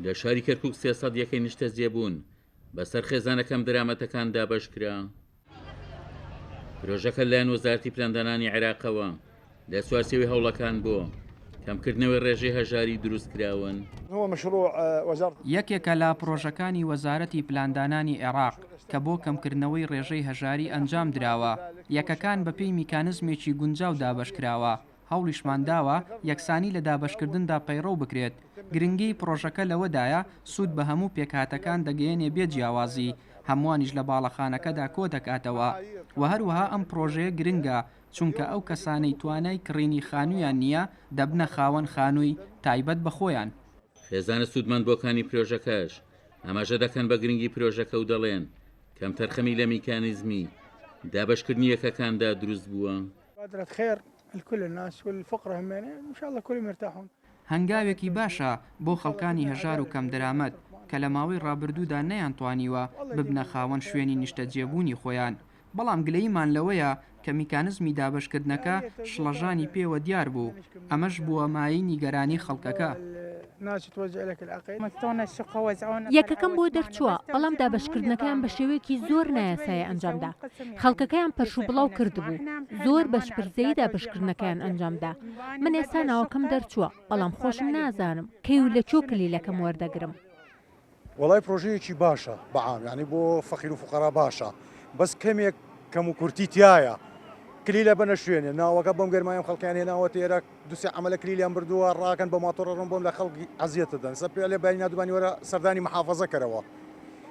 لە شاری کەرکووک 300 یەکەی نیشتە جێبوون بەسەر خێزانەکەم دەرامەتەکان دابەشکرا. پرۆژەکە لایەن وەزارەتی پلاندانانی عێراقەوە لە چوارچێوەی هەوڵەکان بۆ کەمکردنەوەی ڕێژەی هەژاری دروستکراون. یەکێکە لە پرۆژەکانی وەزارەتی پلاندانانی عێراق کە بۆ کەمکردنەوەی ڕێژەی هەژاری ئەنجام درراوە. یەکەکان بەپێی میکانزمێکی گونجاو دابەشکراوە. هەوڵیشمانداوە یەکسانی لە دابەشکردندا پەیڕەو بکرێت. گرنگی پرۆژەکە لەوەدایە سوود بە هەموو پێکهاتەکان دەگەیەنێ بێ جیاوازی، هەمووانیش لە باڵەخانەکەدا کۆ دەکاتەوە. و هەروەها ئەم پرۆژەیە گرنگە چونکە ئەو کەسانەی توانای کڕینی خانوویان نییە دەبنە خاوەن خانووی تایبەت بە خۆیان. خێزانە سوودمەند بۆکانی پرۆژەکەش ئەماژە دەکەن بە گرنگی پرۆژەکە و دەڵێن کەم تەرخەمی لە میکانیزمی دابەشکردنی یەکەکاندا دروست بووە. هەنگاوێکی باشە بۆ خەڵکانی هەژار و کەم دەرامەت کە لە ماوەی ڕابردوودا نەیانتوانیوە ببنە خاوەن شوێنی نیشتە جێبوونی خۆیان. بەڵام گلەیمان لەوەیە کە میکانزمی دابەشکردنەکە شڵەژانی پێوە دیار بوو. ئەمەش بووە مای نیگەرانی خەڵکەکە. یەکەکەم بۆ دەرچووە بەڵام دابەشکردنەکەیان بە شێوەیەکی زۆر نایاسایە ئەنجامدا. خەڵکەکەیان پەرش و بڵاو کردبوو، زۆر بەشپرسەی دابەشکردنەکەیان ئەنجامدا. من ئێستا ناوەکەم دەرچووە بەڵام خۆشم نازانم کەی و لە چۆ کلیلەکەم وەردەگرم. وەڵای پرۆژەیەکی باشە بەعام یعنی بۆ فەقیر و فوقەرا باشە، بەس کەمێک کەم و کورتی تایە. کلیلە بنە شوێنێ ناوەکە بەم گەرمایم خەڵکیان هێناوە تێرە دووسێ عەمەلە کلیلیان بردووە ڕاکەن بە ماتۆڕە ڕۆم بۆم لە خەڵکی ئەزیەتە دەن سەر پێ لێ بای نادوبانی وەرە سەردانی محافەزە کەرەوە.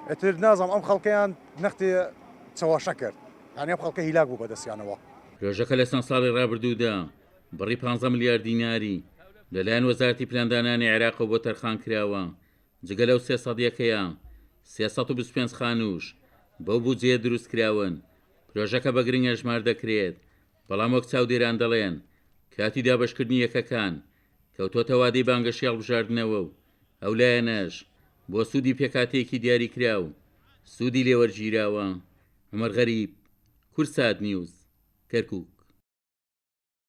ئەتر نازانم ئەم خەڵکیان نەختێ چەواشە کرد، یعنی ئەم خەڵکە هیلاک بوو بەدەستیانەوە. پرۆژەکە لە چەند ساڵی ڕابردوودا بڕی 15 ملیار دیناری لەلایەن وەزارەتی پلاندانانی عێراقەوە بۆ تەرخان کراوە. جگە لەو 300 یەکەیە 325 خانووش بەو بودجەیە دروست کراون. پرۆژەکە بە گرنگە ژمار دەکرێت، بەڵام وەک چاودێران دەڵێن کاتی دابەشکردنی یەکەکان کەوتۆتە وادەی بانگەشی هەڵبژاردنەوە و ئەو لایەنەش بۆ سوودی پێکاتەیەکی دیاری کرا و سوودی لێوەرگیراوە. عومەر غەریب، کورسات نیوز، کەرکووک.